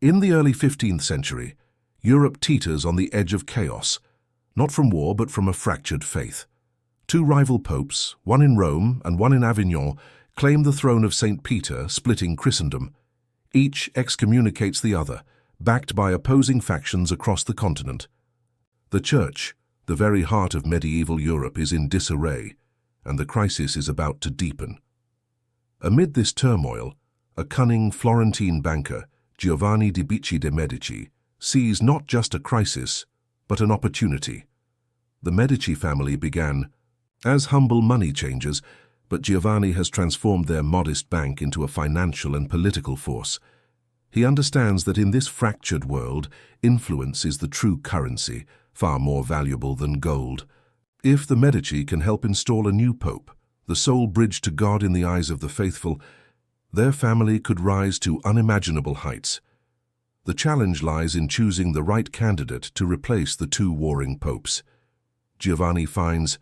In the early 15th century, Europe teeters on the edge of chaos, not from war but from a fractured faith. Two rival popes, one in Rome and one in Avignon, claim the throne of St. Peter, splitting Christendom. Each excommunicates the other, backed by opposing factions across the continent. The Church, the very heart of medieval Europe, is in disarray, and the crisis is about to deepen. Amid this turmoil, a cunning Florentine banker, Giovanni di Bicci de' Medici, sees not just a crisis, but an opportunity. The Medici family began as humble money changers, but Giovanni has transformed their modest bank into a financial and political force. He understands that in this fractured world, influence is the true currency, far more valuable than gold. If the Medici can help install a new pope, the sole bridge to God in the eyes of the faithful, their family could rise to unimaginable heights. The challenge lies in choosing the right candidate to replace the two warring popes. Giovanni finds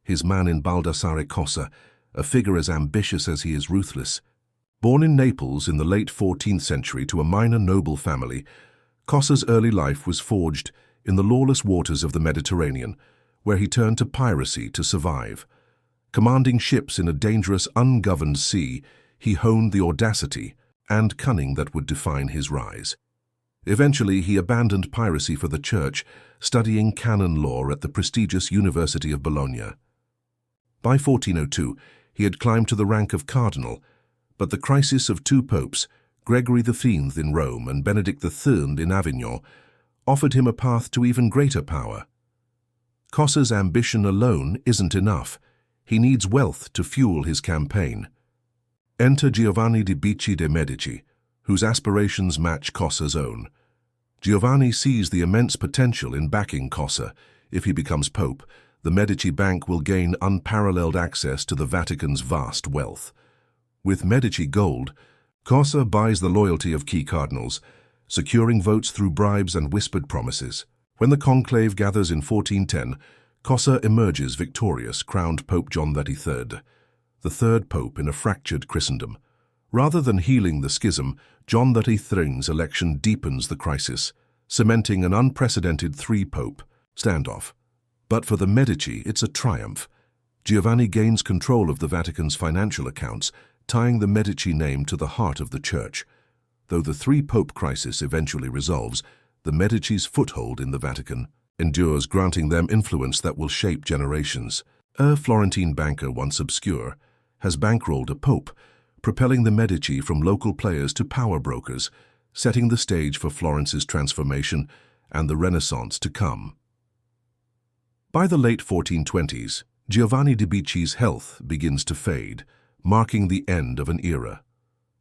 his man in Baldassare Cossa, a figure as ambitious as he is ruthless. Born in Naples in the late 14th century to a minor noble family, Cossa's early life was forged in the lawless waters of the Mediterranean, where he turned to piracy to survive. Commanding ships in a dangerous, ungoverned sea, he honed the audacity and cunning that would define his rise. Eventually, he abandoned piracy for the Church, studying canon law at the prestigious University of Bologna. By 1402, he had climbed to the rank of cardinal, but the crisis of two popes, Gregory XV in Rome and Benedict III in Avignon, offered him a path to even greater power. Cossa's ambition alone isn't enough. He needs wealth to fuel his campaign. Enter Giovanni di Bicci de' Medici, whose aspirations match Cossa's own. Giovanni sees the immense potential in backing Cossa. If he becomes pope, the Medici Bank will gain unparalleled access to the Vatican's vast wealth. With Medici gold, Cossa buys the loyalty of key cardinals, securing votes through bribes and whispered promises. When the conclave gathers in 1410, Cossa emerges victorious, crowned Pope John XXIII, the third pope in a fractured Christendom. Rather than healing the schism, John XXIII's election deepens the crisis, cementing an unprecedented three-pope standoff. But for the Medici, it's a triumph. Giovanni gains control of the Vatican's financial accounts, tying the Medici name to the heart of the Church. Though the three-pope crisis eventually resolves, the Medici's foothold in the Vatican endures, granting them influence that will shape generations. A Florentine banker, once obscure, has bankrolled a pope, propelling the Medici from local players to power brokers, setting the stage for Florence's transformation and the Renaissance to come. By the late 1420s, Giovanni de' Bicci's health begins to fade, marking the end of an era.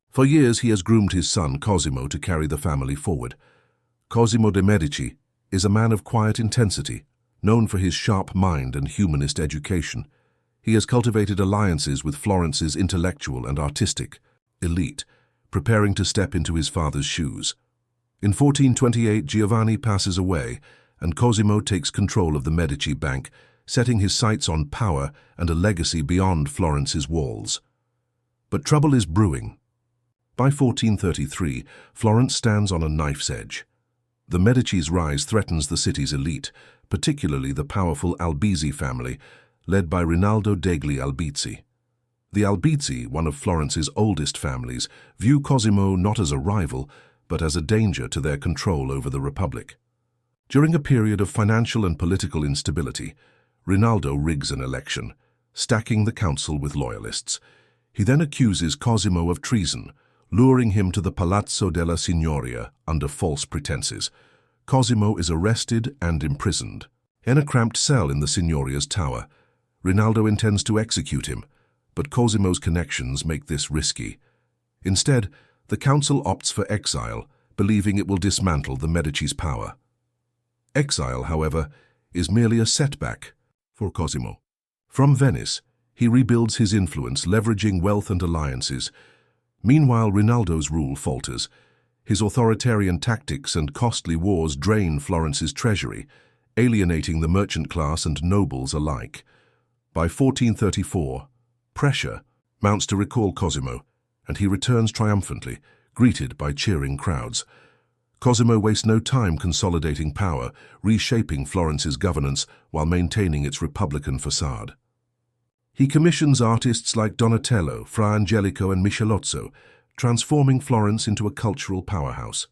For years he has groomed his son Cosimo to carry the family forward. Cosimo de' Medici is a man of quiet intensity, known for his sharp mind and humanist education. He has cultivated alliances with Florence's intellectual and artistic elite, preparing to step into his father's shoes. In 1428, Giovanni passes away, and Cosimo takes control of the Medici Bank, setting his sights on power and a legacy beyond Florence's walls. But trouble is brewing. By 1433, Florence stands on a knife's edge. The Medici's rise threatens the city's elite, particularly the powerful Albizzi family, led by Rinaldo degli Albizzi. The Albizzi, one of Florence's oldest families, view Cosimo not as a rival, but as a danger to their control over the Republic. During a period of financial and political instability, Rinaldo rigs an election, stacking the council with loyalists. He then accuses Cosimo of treason, luring him to the Palazzo della Signoria under false pretenses. Cosimo is arrested and imprisoned. In a cramped cell in the Signoria's tower, Rinaldo intends to execute him, but Cosimo's connections make this risky. Instead, the council opts for exile, believing it will dismantle the Medici's power. Exile, however, is merely a setback for Cosimo. From Venice, he rebuilds his influence, leveraging wealth and alliances. Meanwhile, Rinaldo's rule falters. His authoritarian tactics and costly wars drain Florence's treasury, alienating the merchant class and nobles alike. By 1434, pressure mounts to recall Cosimo, and he returns triumphantly, greeted by cheering crowds. Cosimo wastes no time consolidating power, reshaping Florence's governance while maintaining its republican facade. He commissions artists like Donatello, Fra Angelico and Michelozzo, transforming Florence into a cultural powerhouse.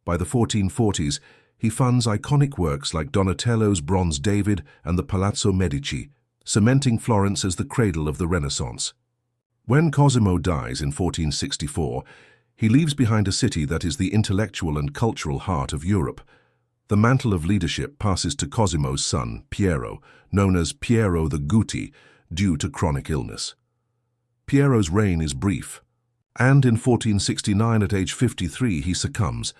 By the 1440s, he funds iconic works like Donatello's Bronze David and the Palazzo Medici, cementing Florence as the cradle of the Renaissance. When Cosimo dies in 1464, he leaves behind a city that is the intellectual and cultural heart of Europe. The mantle of leadership passes to Cosimo's son, Piero, known as Piero the Guti, due to chronic illness. Piero's reign is brief, and in 1469 at age 53 he succumbs,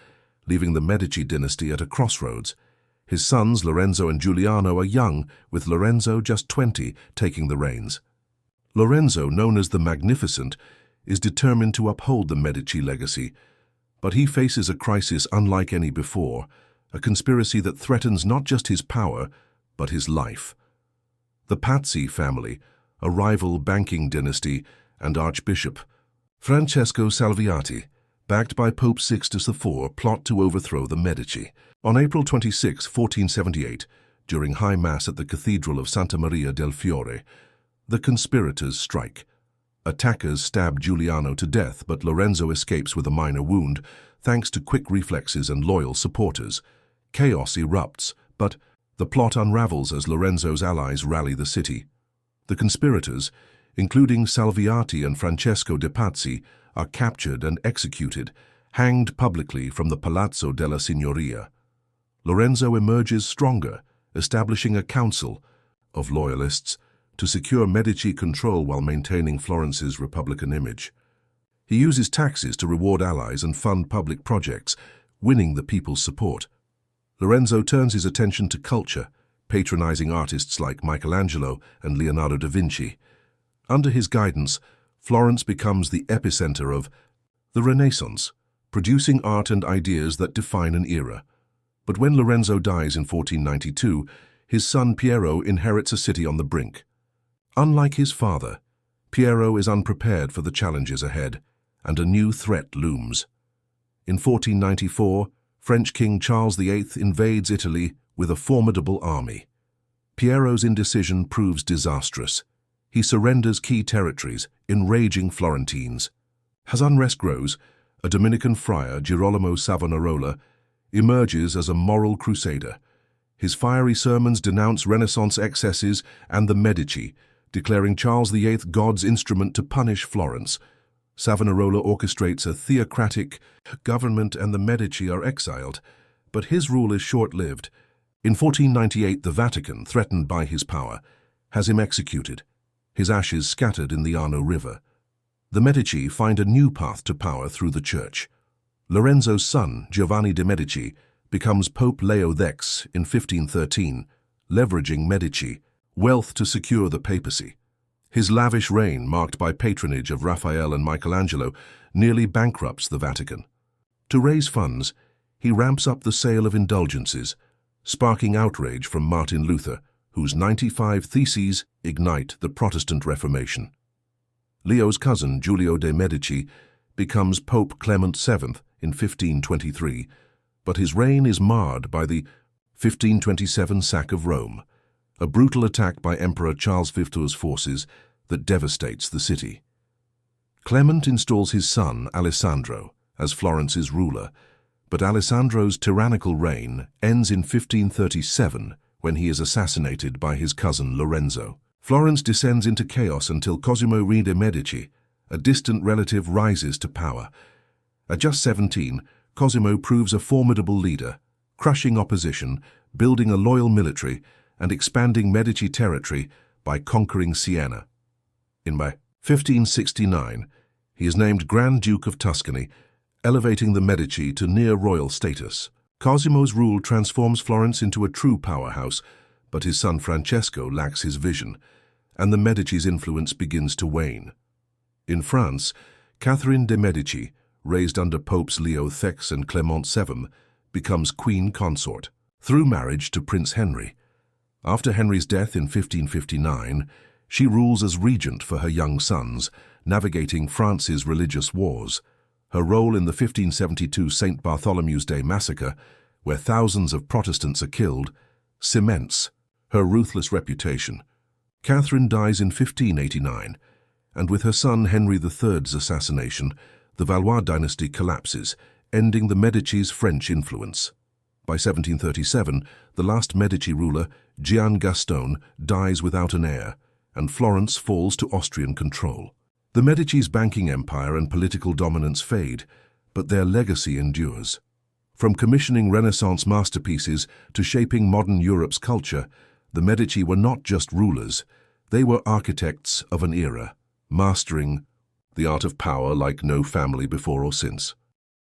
leaving the Medici dynasty at a crossroads. His sons Lorenzo and Giuliano are young, with Lorenzo just 20 taking the reins. Lorenzo, known as the Magnificent, is determined to uphold the Medici legacy, but he faces a crisis unlike any before, a conspiracy that threatens not just his power, but his life. The Pazzi family, a rival banking dynasty, and Archbishop Francesco Salviati, backed by Pope Sixtus IV, plot to overthrow the Medici. On April 26, 1478, during High Mass at the Cathedral of Santa Maria del Fiore, the conspirators strike. Attackers stab Giuliano to death, but Lorenzo escapes with a minor wound, thanks to quick reflexes and loyal supporters. Chaos erupts, but the plot unravels as Lorenzo's allies rally the city. The conspirators, including Salviati and Francesco de' Pazzi, are captured and executed, hanged publicly from the Palazzo della Signoria. Lorenzo emerges stronger, establishing a council of loyalists to secure Medici control while maintaining Florence's republican image. He uses taxes to reward allies and fund public projects, winning the people's support. Lorenzo turns his attention to culture, patronizing artists like Michelangelo and Leonardo da Vinci. Under his guidance, Florence becomes the epicenter of the Renaissance, producing art and ideas that define an era. But when Lorenzo dies in 1492, his son Piero inherits a city on the brink. Unlike his father, Piero is unprepared for the challenges ahead, and a new threat looms. In 1494, French King Charles VIII invades Italy with a formidable army. Piero's indecision proves disastrous. He surrenders key territories, enraging Florentines. As unrest grows, a Dominican friar, Girolamo Savonarola, emerges as a moral crusader. His fiery sermons denounce Renaissance excesses and the Medici, declaring Charles VIII God's instrument to punish Florence. Savonarola orchestrates a theocratic government and the Medici are exiled, but his rule is short-lived. In 1498, the Vatican, threatened by his power, has him executed, his ashes scattered in the Arno River. The Medici find a new path to power through the Church. Lorenzo's son, Giovanni de' Medici, becomes Pope Leo X in 1513, leveraging Medici wealth to secure the papacy. His lavish reign, marked by patronage of Raphael and Michelangelo, nearly bankrupts the Vatican. To raise funds, he ramps up the sale of indulgences, sparking outrage from Martin Luther, whose 95 Theses ignite the Protestant Reformation. Leo's cousin, Giulio de' Medici, becomes Pope Clement VII in 1523, but his reign is marred by the 1527 sack of Rome, a brutal attack by Emperor Charles V's forces that devastates the city. Clement installs his son, Alessandro, as Florence's ruler, but Alessandro's tyrannical reign ends in 1537 when he is assassinated by his cousin Lorenzo. Florence descends into chaos until Cosimo Re de' Medici, a distant relative, rises to power. At just 17, Cosimo proves a formidable leader, crushing opposition, building a loyal military, and expanding Medici territory by conquering Siena. In May 1569, he is named Grand Duke of Tuscany, elevating the Medici to near-royal status. Cosimo's rule transforms Florence into a true powerhouse, but his son Francesco lacks his vision, and the Medici's influence begins to wane. In France, Catherine de' Medici, raised under Popes Leo X and Clement VII, becomes queen consort through marriage to Prince Henry. After Henry's death in 1559, she rules as regent for her young sons, navigating France's religious wars. Her role in the 1572 St. Bartholomew's Day massacre, where thousands of Protestants are killed, cements her ruthless reputation. Catherine dies in 1589, and with her son Henry III's assassination, the Valois dynasty collapses, ending the Medici's French influence. By 1737, the last Medici ruler, Gian Gaston, dies without an heir, and Florence falls to Austrian control. The Medici's banking empire and political dominance fade, but their legacy endures. From commissioning Renaissance masterpieces to shaping modern Europe's culture, the Medici were not just rulers, they were architects of an era, mastering the art of power like no family before or since.